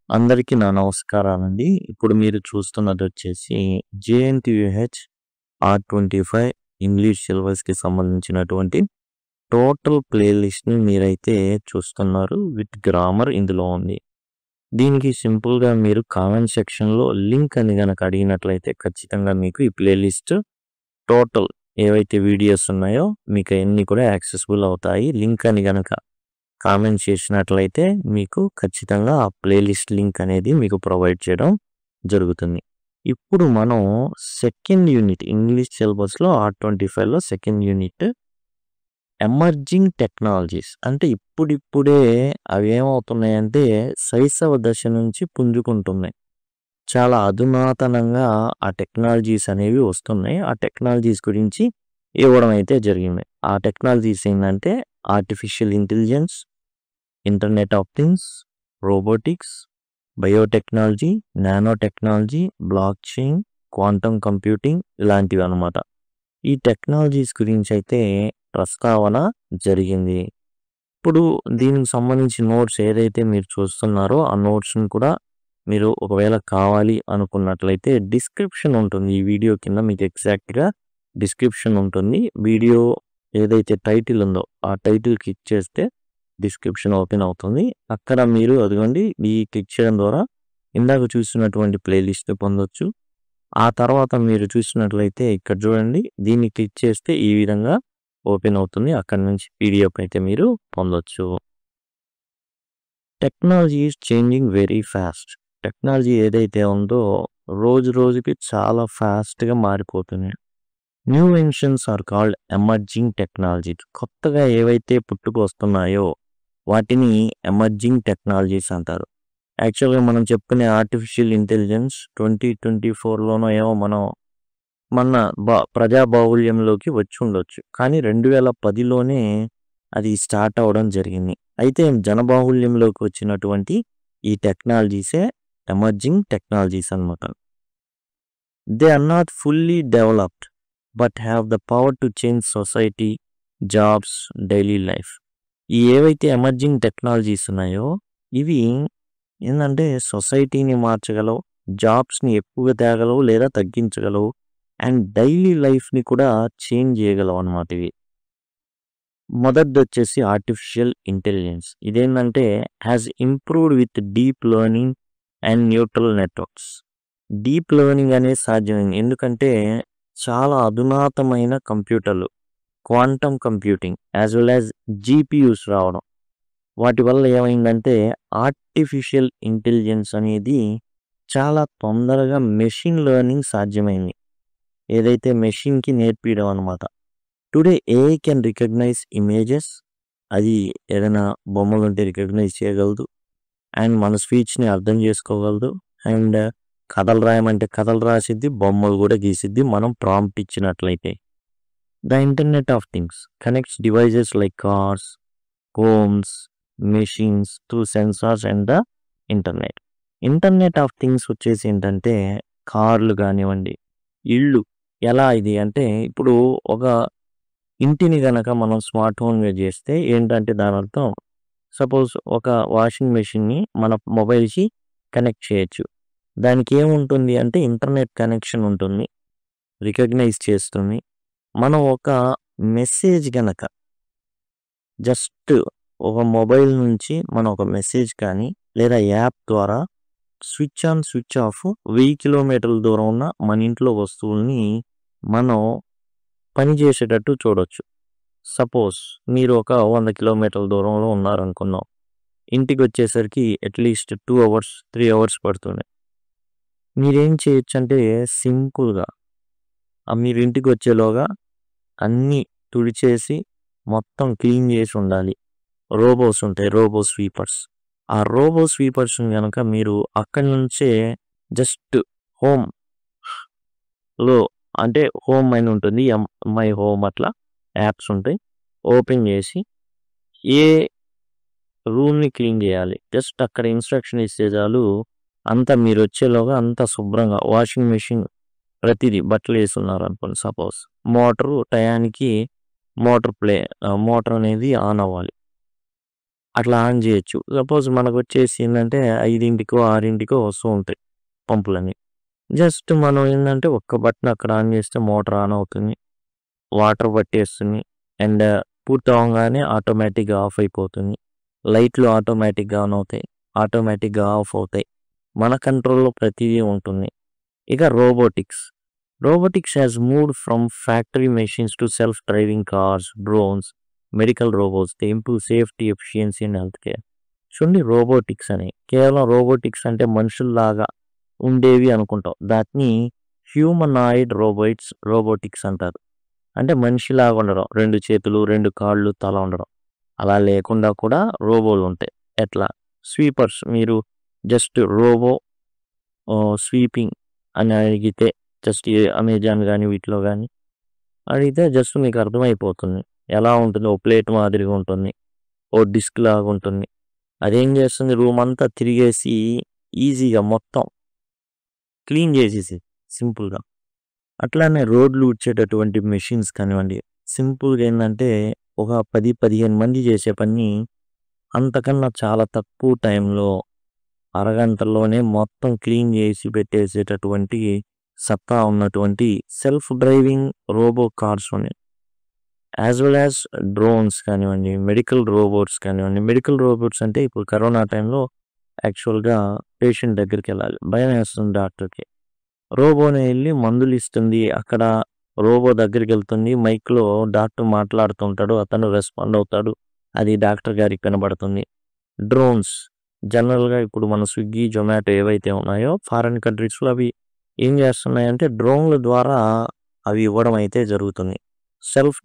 అందరికీ నా నమస్కారాలండి. ఇప్పుడు మీరు చూస్తున్నదొచ్చేసి జేఎన్‌టీయూహెచ్ R25 ఇంగ్లీష్ సిలబస్‌కి సంబంధించినటువంటి టోటల్ ప్లే లిస్ట్‌ని మీరైతే చూస్తున్నారు. విత్ గ్రామర్ ఇందులో ఉంది. దీనికి సింపుల్‌గా మీరు కామెంట్ సెక్షన్‌లో లింక్ అని గనక అడిగినట్లయితే ఖచ్చితంగా మీకు ఈ ప్లే లిస్ట్ టోటల్ ఏవైతే వీడియోస్ ఉన్నాయో మీకు అయన్నీ కూడా యాక్సెసిబుల్ అవుతాయి. లింక్ అని గనక కామెంట్ చేసినట్లయితే మీకు ఖచ్చితంగా ఆ ప్లేలిస్ట్ లింక్ అనేది మీకు ప్రొవైడ్ చేయడం జరుగుతుంది. ఇప్పుడు మనం సెకండ్ యూనిట్ ఇంగ్లీష్ సిలబస్‌లో R25లో సెకండ్ యూనిట్ ఎమర్జింగ్ టెక్నాలజీస్ అంటే ఇప్పుడిప్పుడే అవి ఏమవుతున్నాయంటే శైశవ దశ నుంచి పుంజుకుంటున్నాయి. చాలా అధునాతనంగా ఆ టెక్నాలజీస్ అనేవి వస్తున్నాయి. ఆ టెక్నాలజీస్ గురించి ఇవ్వడం అయితే జరిగింది. ఆ టెక్నాలజీస్ ఏంటంటే artificial intelligence, internet of things, robotics, biotechnology, nano technology, block chain, quantum computing ఇలాంటివి అనమాట. ఈ టెక్నాలజీస్ గురించి అయితే ప్రస్తావన జరిగింది. ఇప్పుడు దీనికి సంబంధించి నోట్స్ ఏదైతే మీరు చూస్తున్నారో ఆ నోట్స్‌ని కూడా మీరు ఒకవేళ కావాలి అనుకున్నట్లయితే డిస్క్రిప్షన్ ఉంటుంది. ఈ వీడియో కింద మీకు ఎగ్జాక్ట్‌గా డిస్క్రిప్షన్ ఉంటుంది. వీడియో ఏదైతే టైటిల్ ఉందో ఆ టైటిల్ క్లిక్ చేస్తే డిస్క్రిప్షన్ ఓపెన్ అవుతుంది. అక్కడ మీరు అదిగోండి ఈ క్లిక్ చేయడం ద్వారా ఇందాక చూసినటువంటి ప్లేలిస్ట్ పొందొచ్చు. ఆ తర్వాత మీరు చూసినట్లయితే ఇక్కడ చూడండి దీన్ని క్లిక్ చేస్తే ఈ విధంగా ఓపెన్ అవుతుంది. అక్కడి నుంచి పీడిఎఫ్ అయితే మీరు పొందొచ్చు. Technology is changing very fast. Technology ఏదైతే ఉందో రోజు రోజుకి చాలా ఫాస్ట్‌గా మారిపోతుంది. New inventions are called emerging technologies. కొత్తగా ఏవైతే పుట్టుకొస్తున్నాయో వాటిని ఎమర్జింగ్ టెక్నాలజీస్ అంటారు. యాక్చువల్‌గా మనం చెప్పుకునే ఆర్టిఫిషియల్ ఇంటెలిజెన్స్ 2024లోనో ఏమో మనం మన ప్రజా బాహుళ్యంలోకి వచ్చి ఉండొచ్చు. కానీ 2010లోనే అది స్టార్ట్ అవ్వడం జరిగింది. అయితే జనబాహుళ్యంలోకి వచ్చినటువంటి ఈ టెక్నాలజీసే ఎమర్జింగ్ టెక్నాలజీస్ అన్నమాట. They are not fully developed but have the power to change society, jobs, daily life. ఈ ఏవైతే ఎమర్జింగ్ టెక్నాలజీస్ ఉన్నాయో ఇవి ఏందంటే సొసైటీని మార్చగలవు, జాబ్స్‌ని ఎక్కువగా తేగలవు లేదా తగ్గించగలవు అండ్ డైలీ లైఫ్‌ని కూడా చేంజ్ చేయగలవు అన్నమాట ఇవి. మొదటిదొచ్చేసి ఆర్టిఫిషియల్ ఇంటెలిజెన్స్. ఇదేందంటే has improved with deep learning and neural networks. Deep learning అనేది సాధ్యమైంది. ఎందుకంటే చాలా అధునాతమైన కంప్యూటర్లు, quantum computing as well as GPUs రావడం. వాటి వల్ల ఏమైందంటే ఆర్టిఫిషియల్ ఇంటెలిజెన్స్ అనేది చాలా తొందరగా మెషిన్ లెర్నింగ్ సాధ్యమైంది. ఏదైతే మెషిన్‌కి నేర్పియడం అనమాట. Today AI can recognise images. అది ఏదైనా బొమ్మలుంటే రికగ్నైజ్ చేయగలదు. అండ్ మన స్పీచ్‌ని అర్థం చేసుకోగలదు. అండ్ కథలు రాయమంటే కథలు రాసిద్ది. బొమ్మలు కూడా గీసిద్ది మనం ప్రాంప్ట్ ఇచ్చినట్లయితే. The internet of things connects devices like cars, homes, machines through sensors and the internet. Internet of things వచ్చేసి ఏంటంటే కార్లు కానివ్వండి, ఇళ్ళు ఎలా ఇది అంటే ఇప్పుడు ఒక ఇంటిని గనక మనం స్మార్ట్ హోమ్‌గా చేస్తే ఏంటంటే దాని అర్థం సపోజ్ ఒక వాషింగ్ మెషిన్‌ని మన మొబైల్‌కి కనెక్ట్ చేయొచ్చు. దానికి ఏముంటుంది అంటే ఇంటర్నెట్ కనెక్షన్ ఉంటుంది. రికగ్నైజ్ చేస్తుంది. మనం ఒక మెసేజ్ గనక జస్ట్ ఒక మొబైల్ నుంచి మనం ఒక మెసేజ్ కానీ లేదా యాప్ ద్వారా స్విచ్ ఆన్, స్విచ్ ఆఫ్ 1000 కిలోమీటర్ల దూరం ఉన్న మన ఇంట్లో వస్తువుల్ని మనం పని చేసేటట్టు చూడొచ్చు. సపోజ్ మీరు ఒక 100 కిలోమీటర్ల దూరంలో ఉన్నారనుకుందాం. ఇంటికొచ్చేసరికి అట్‌లీస్ట్ 2 అవర్స్, 3 అవర్స్ పడుతుంది. మీరేం చేయొచ్చంటే సింపుల్‌గా మీరు ఇంటికొచ్చేలోగా అన్నీ తుడిచేసి మొత్తం క్లీన్ చేసి ఉండాలి. రోబోస్ ఉంటాయి. Robo sweepers. ఆ రోబో స్వీపర్స్‌ని గనక మీరు అక్కడి నుంచే జస్ట్ హోమ్‌లో అంటే హోమ్ అని ఉంటుంది. మై హోమ్ అట్లా యాప్స్ ఉంటాయి. ఓపెన్ చేసి ఏ రూమ్‌ని క్లీన్ చేయాలి. జస్ట్ అక్కడ ఇన్‌స్ట్రక్షన్ ఇస్తే చాలు అంతా మీరొచ్చేలోగా అంతా శుభ్రంగా వాషింగ్ మెషిన్ ప్రతిదీ బట్టలేసున్నారనుకోండి సపోజ్. మోటారు టయానికి మోటార్ అనేది ఆన్ అవ్వాలి. అట్లా ఆన్ చేయొచ్చు. సపోజ్ మనకొచ్చేసి ఏందంటే 5కో, 6కో వస్తూ ఉంటాయి పంపులన్నీ. జస్ట్ మనం ఏందంటే ఒక్క బటన్ అక్కడ ఆన్ చేస్తే మోటార్ ఆన్ అవుతుంది. వాటర్ పట్టేస్తుంది. అండ్ పూర్తి అవ్వంగానే ఆటోమేటిక్‌గా ఆఫ్ అయిపోతుంది. లైట్లు ఆటోమేటిక్‌గా ఆన్ అవుతాయి. ఆటోమేటిక్‌గా ఆఫ్ అవుతాయి. మన కంట్రోల్‌లో ప్రతీదీ ఉంటుంది. ఇక robotics. Robotics has moved from factory machines to self driving cars, drones, medical robots to improve safety, efficiency and health care. చూడండి రోబోటిక్స్ అని. కేవలం రోబోటిక్స్ అంటే మనుషుల్లాగా ఉండేవి అనుకుంటాం. దాన్ని హ్యూమనాయిడ్ రోబోటిక్స్ అంటారు. అంటే మనిషిలాగా ఉండడం. 2 చేతులు, 2 కాళ్ళు, తల ఉండడం. అలా లేకుండా కూడా రోబోలుంటాయి. ఎట్లా? స్వీపర్స్ మీరు జస్ట్ రోబో స్వీపింగ్ అని అడిగితే జస్ట్ అమెజాన్ గాని, వీటిలో గాని అడిగితే జస్ట్ మీకు అర్థమైపోతుంది. ఎలా ఉంటుంది? ఓ ప్లేట్ మాదిరిగా ఉంటుంది. ఓ డిస్క్ లాగా ఉంటుంది. అదేం చేస్తుంది? రూమ్ అంతా తిరిగేసి ఈజీగా మొత్తం క్లీన్ చేసేసిద్ది సింపుల్‌గా. అట్లానే రోడ్లు ఊడ్చేటటువంటి మెషిన్స్ కానివ్వండి, సింపుల్‌గా ఏందంటే ఒక 10, 15 మంది చేసే పని అంతకన్నా చాలా తక్కువ టైంలో అరగంటలోనే మొత్తం క్లీన్ చేసి పెట్టేసేటటువంటి సత్తా ఉన్నటువంటి సెల్ఫ్ డ్రైవింగ్ రోబో కార్స్ ఉన్నాయి. యాజ్ వెల్ యాజ్ డ్రోన్స్ కానివ్వండి, మెడికల్ రోబోట్స్ కానివ్వండి. మెడికల్ రోబోట్స్ అంటే ఇప్పుడు కరోనా టైంలో యాక్చువల్‌గా పేషెంట్ దగ్గరికెళ్ళాలి. భయమేస్తుంది డాక్టర్‌కి. రోబోనే ఎళ్లి మందులిస్తుంది. అక్కడ రోబో దగ్గరికెళ్తుంది. మైక్‌లో డాక్టర్ మాట్లాడుతుంటాడు. అతను రెస్పాండ్ అవుతాడు. అది డాక్టర్ గారికి వినబడుతుంది. డ్రోన్స్ జనరల్‌గా ఇప్పుడు మన స్విగ్గీ, జొమాటో ఏవైతే ఉన్నాయో ఫారిన్ కంట్రీస్‌లో అవి ఏం చేస్తున్నాయంటే డ్రోన్‌ల ద్వారా అవి ఇవ్వడం అయితే జరుగుతుంది. సెల్ఫ్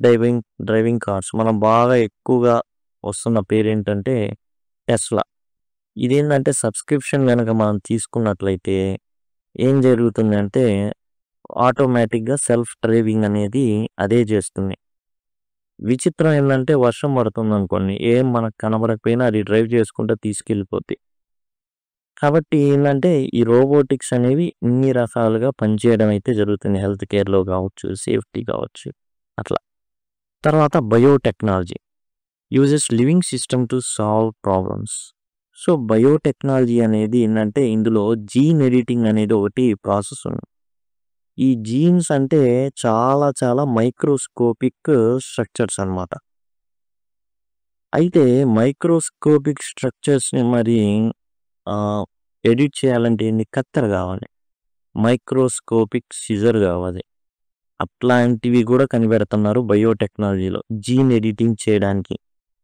డ్రైవింగ్ కార్స్ మనం బాగా ఎక్కువగా వస్తున్న పేరేంటంటే టెస్లా. ఇదేందంటే సబ్స్క్రిప్షన్ గనక మనం తీసుకున్నట్లయితే ఏం జరుగుతుందంటే ఆటోమేటిక్‌గా సెల్ఫ్ డ్రైవింగ్ అనేది అదే చేస్తుంది. విచిత్రం ఏందంటే వర్షం పడుతుందనుకోండి, ఏం మనకు కనబడకపోయినా అది డ్రైవ్ చేసుకుంటూ తీసుకెళ్ళిపోద్ది. కాబట్టి ఏందంటే ఈ రోబోటిక్స్ అనేవి ఇన్ని రకాలుగా పనిచేయడం అయితే జరుగుతుంది. హెల్త్ కేర్‌లో కావచ్చు, సేఫ్టీ కావచ్చు అట్లా. తర్వాత biotechnology uses living system to solve problems. So, biotechnology అనేది ఏందంటే ఇందులో జీన్ ఎడిటింగ్ అనేది ఒకటి ప్రాసెస్ ఉంది. ఈ జీన్స్ అంటే చాలా చాలా మైక్రోస్కోపిక్ స్ట్రక్చర్స్ అన్నమాట. అయితే మైక్రోస్కోపిక్ స్ట్రక్చర్స్‌ని మరి ఎడిట్ చేయాలంటే ఏంది? కత్తెర కావాలి. మైక్రోస్కోపిక్ సిజర్ కావాలి. అట్లాంటివి కూడా కనిపెడుతున్నారు బయోటెక్నాలజీలో. జీన్ ఎడిటింగ్ చేయడానికి.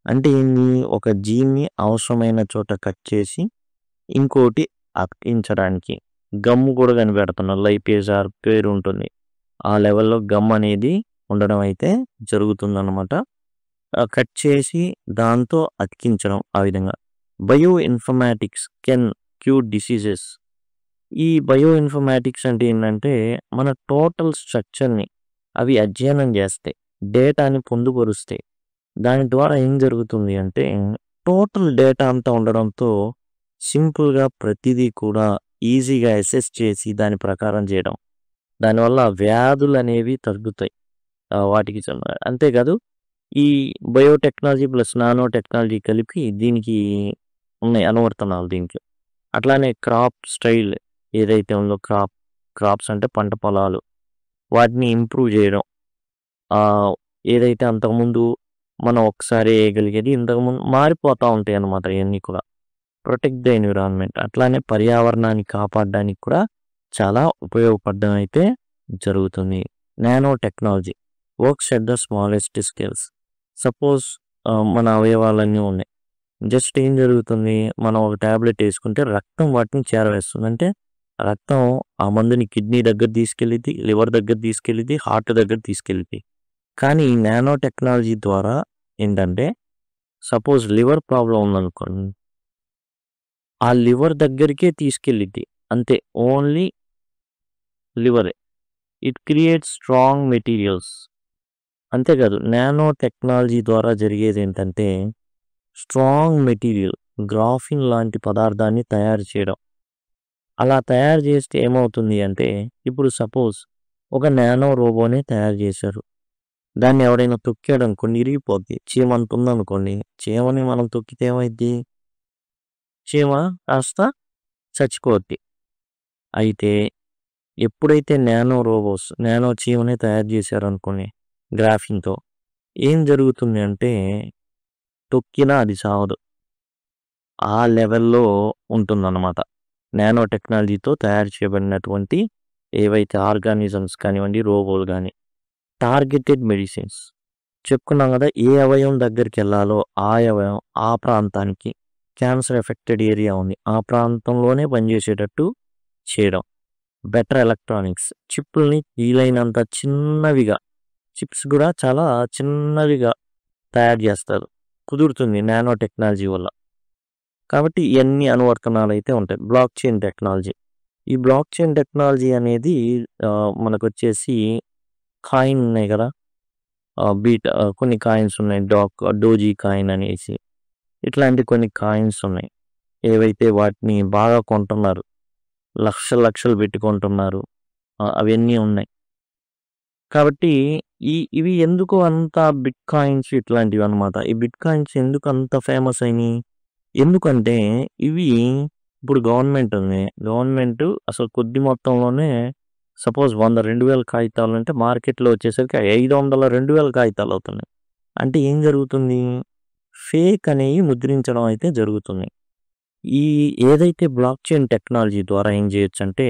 అంటే ఏంది? ఒక జీన్‌ని అవసరమైన చోట కట్ చేసి ఇంకోటి అతికించడానికి. గమ్ కూడా కనిపెడుతున్నారు. లైపేజ్ పేరు ఉంటుంది. ఆ లెవెల్‌లో గమ్ అనేది ఉండడం అయితే జరుగుతుందన్నమాట. కట్ చేసి దాంతో అతికించడం ఆ విధంగా. Bio informatics can cure diseases. ఈ బయో ఇన్ఫర్మాటిక్స్ అంటే ఏంటంటే మన టోటల్ స్ట్రక్చర్‌ని అవి అధ్యయనం చేస్తాయి. డేటాని పొందుపరుస్తాయి. దాని ద్వారా ఏం జరుగుతుంది అంటే టోటల్ డేటా అంతా ఉండడంతో సింపుల్‌గా ప్రతిదీ కూడా ఈజీగా అసెస్ చేసి దాని ప్రకారం చేయడం. దానివల్ల వ్యాధులనేవి తగ్గుతాయి. వాటికి అంతేకాదు ఈ బయోటెక్నాలజీ ప్లస్ నానో టెక్నాలజీ కలిపి దీనికి ఉన్నాయి అనువర్తనాలు దీంట్లో. అట్లానే క్రాప్ స్టైల్ ఏదైతే ఉందో క్రాప్స్ అంటే పంట పొలాలు వాటిని ఇంప్రూవ్ చేయడం. ఏదైతే అంతకుముందు మనం ఒకసారి వేయగలిగేది ఇంతకుముందు మారిపోతూ ఉంటాయి అన్నమాట ఇవన్నీ కూడా. ప్రొటెక్ట్ ద ఎన్విరాన్మెంట్ అట్లానే పర్యావరణాన్ని కాపాడడానికి కూడా చాలా ఉపయోగపడడం అయితే జరుగుతుంది. Nano technology works at the smallest scales. Suppose మన అవయవాలన్నీ ఉన్నాయి. జస్ట్ ఏం జరుగుతుంది? మనం ఒక టాబ్లెట్ వేసుకుంటే రక్తం వాటిని చేరవేస్తుంది. అంటే రక్తం ఆ మందుని కిడ్నీ దగ్గర తీసుకెళ్ళిద్ది, లివర్ దగ్గర తీసుకెళ్ళిద్ది, హార్ట్ దగ్గర తీసుకెళ్ళిద్ది. కానీ ఈ నానో టెక్నాలజీ ద్వారా ఏంటంటే సపోజ్ లివర్ ప్రాబ్లమ్ ఉందనుకోండి, ఆ లివర్ దగ్గరికే తీసుకెళ్ళిద్ది. అంతే ఓన్లీ లివరే. It creates strong materials. అంతేకాదు నానో టెక్నాలజీ ద్వారా జరిగేదేంటంటే స్ట్రాంగ్ మెటీరియల్ గ్రాఫిన్ లాంటి పదార్థాన్ని తయారు చేయడం. అలా తయారు చేస్తే ఏమవుతుంది అంటే ఇప్పుడు సపోజ్ ఒక నానో రోబోనే తయారు చేశారు. దాన్ని ఎవరైనా తొక్కాడనుకోండి ఇరిగిపోద్ది. చీమ అంత ఉందనుకోండి, చీమని మనం తొక్కితే ఏమైద్ది? చీమ కాస్త చచ్చిపోద్ది. అయితే ఎప్పుడైతే నానో చీమని తయారు చేశారనుకోండి గ్రాఫిన్‌తో, ఏం జరుగుతుంది అంటే తొక్కినా అది సావదు. ఆ లెవెల్‌లో ఉంటుందన్నమాట. నానో టెక్నాలజీతో తయారు చేయబడినటువంటి ఏవైతే ఆర్గానిజమ్స్ కానివ్వండి, రోబోలు గాని, టార్గెటెడ్ మెడిసిన్స్ చెప్పుకున్నాం గదా! ఏ అవయవం దగ్గరికెళ్ళాలో ఆ అవయవం, ఆ ప్రాంతానికి క్యాన్సర్ ఎఫెక్టెడ్ ఏరియా ఉంది. ఆ ప్రాంతంలోనే పనిచేసేటట్టు చేయడం. బెటర్ ఎలక్ట్రానిక్స్ చిప్పుల్ని వీలైనంత చిన్నవిగా, చిప్స్ గూడా చాలా చిన్నవిగా తయారు జేస్తారు. కుదురుతుంది నానో టెక్నాలజీ వల్ల. కాబట్టి ఇయన్నీ అనువర్తనాలైతే ఉంటాయి. Block chain technology. ఈ బ్లాక్ చైన్ టెక్నాలజీ అనేది మనకొచ్చేసి కాయిన్ ఉన్నాయి గదా! కొన్ని కాయిన్స్ ఉన్నాయి. డోజీ కాయిన్ అనేసి. ఇట్లాంటి కొన్ని కాయిన్స్ ఉన్నాయి. ఏవైతే వాటిని బాగా కొంటున్నారు. లక్షలు లక్షలు పెట్టి కొంటున్నారు. అవన్నీ ఉన్నాయి. కాబట్టి ఇవి ఎందుకు అంత బిట్ కాయిన్స్ ఇట్లాంటివన్నమాట. ఈ బిట్ కాయిన్స్ ఎందుకు అంత ఫేమస్ అయినియి? ఎందుకంటే ఇవి ఇప్పుడు గవర్నమెంట్ ఉంది. గవర్నమెంట్ అసలు కొద్ది మొత్తంలోనే సపోజ్ 100, 2000 కాగితాలంటే మార్కెట్‌లో వచ్చేసరికి 500, 2000 కాగితాలు అవుతున్నాయి. అంటే ఏం జరుగుతుంది? ఫేక్ అనేవి ముద్రించడం అయితే జరుగుతుంది. ఈ ఏదైతే బ్లాక్ చైన్ టెక్నాలజీ ద్వారా ఏం చేయొచ్చంటే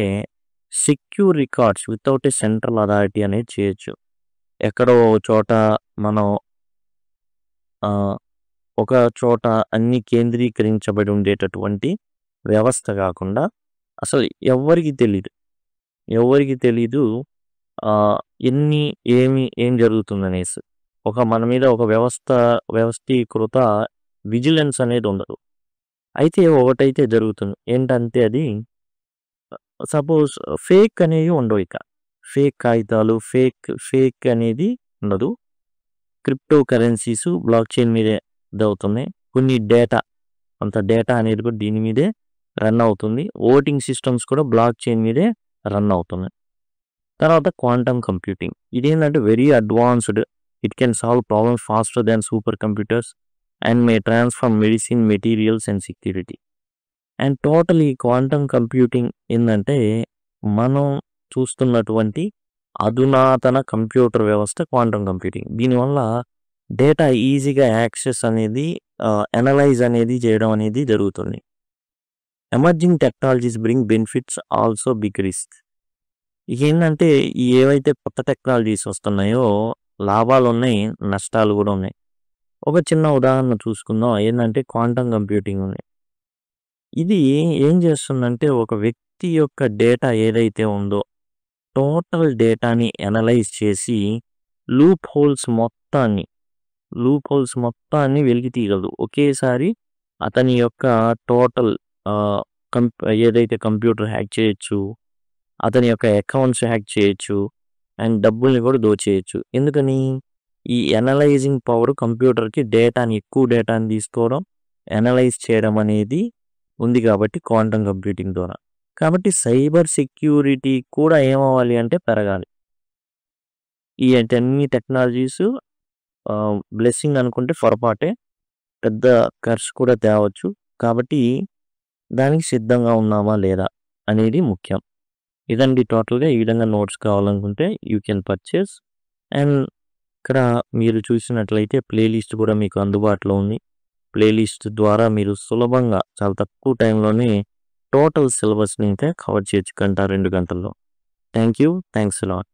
secure records without a central authority అనేది చేయొచ్చు. ఎక్కడో ఓ చోట మనం ఆహ్, ఒక చోట అన్నీ కేంద్రీకరించబడి ఉండేటటువంటి వ్యవస్థ గాకుండా అసలు ఎవ్వరికీ తెలీదు. ఎవ్వరికీ తెలీదు ఆహ్, ఎన్ని ఏం జరుగుతుందనేసి. మన మీద ఒక వ్యవస్థీకృత విజిలెన్స్ అనేది ఉండదు. అయితే ఒకటైతే జరుగుతుంది. ఏంటంటే అది సపోజ్ ఫేక్ అనేవి ఉండవు ఇక. ఫేక్ కాగితాలు, ఫేక్ అనేది ఉండదు. క్రిప్టో కరెన్సీస్ బ్లాక్ చైన్ మీదే ఇదవుతున్నాయి. కొన్ని డేటా అనేది కూడా దీని మీదే రన్ అవుతుంది. ఓటింగ్ సిస్టమ్స్ కూడా బ్లాక్ చైన్ మీదే రన్ అవుతున్నాయి. తర్వాత క్వాంటమ్ కంప్యూటింగ్. ఇదేంటంటే very advanced. It can solve problems faster than super computers and may transform medicine, materials and security. And total ఈ క్వాంటమ్ కంప్యూటింగ్ ఏందంటే మనం చూస్తున్నటువంటి అధునాతన కంప్యూటర్ వ్యవస్థ క్వాంటమ్ కంప్యూటింగ్. దీనివల్ల డేటా ఈజీగా యాక్సెస్ అనేది అనలైజ్ అనేది చేయడం అనేది జరుగుతుంది. Emerging technologies bring benefits also big risk. ఇకేంటంటే ఏవైతే కొత్త టెక్నాలజీస్ వస్తున్నాయో లాభాలున్నాయి, నష్టాలు కూడా ఉన్నాయి. ఒక చిన్న ఉదాహరణ చూసుకుందాం. ఏంటంటే క్వాంటమ్ కంప్యూటింగ్ ఉంది. ఇది ఏం చేస్తుందంటే ఒక వ్యక్తి యొక్క డేటా ఏదైతే ఉందో టోటల్ డేటాని అనలైజ్ చేసి లూప్ హోల్స్ మొత్తాన్ని వెలికి తీయగలదు. ఒకేసారి అతని యొక్క టోటల్ ఏదైతే కంప్యూటర్ హ్యాక్ చేయొచ్చు, అతని యొక్క అకౌంట్స్ హ్యాక్ చేయొచ్చు అండ్ డబ్బుల్ని కూడా దోచేయొచ్చు. ఎందుకని? ఈ అనలైజింగ్ పవర్ కంప్యూటర్‌కి ఎక్కువ డేటాని తీసుకోవడం, అనలైజ్ చేయడం అనేది ఉంది కాబట్టి క్వాంటమ్ కంప్యూటింగ్ ద్వారా. కాబట్టి సైబర్ సెక్యూరిటీ కూడా ఏమవ్వాలి అంటే పెరగాలి. ఈ అన్ని టెక్నాలజీస్ బ్లెస్సింగ్ అనుకుంటే పొరపాటే. పెద్ద ఖర్చు కూడా తేవచ్చు. కాబట్టి దానికి సిద్ధంగా ఉన్నామా లేదా అనేది ముఖ్యం. ఇదండి టోటల్‌గా. ఈ విధంగా నోట్స్ కావాలనుకుంటే యూ కెన్ పర్చేస్. అండ్ ఇక్కడ మీరు చూసినట్లయితే ప్లేలిస్ట్ కూడా మీకు అందుబాటులో ఉంది. ప్లేలిస్ట్ ద్వారా మీరు సులభంగా చాలా తక్కువ టైంలోనే టోటల్ సిలబస్‌ని అయితే కవర్ చేయొచ్చు 1, 2 గంటల్లో. Thank you. Thanks a lot.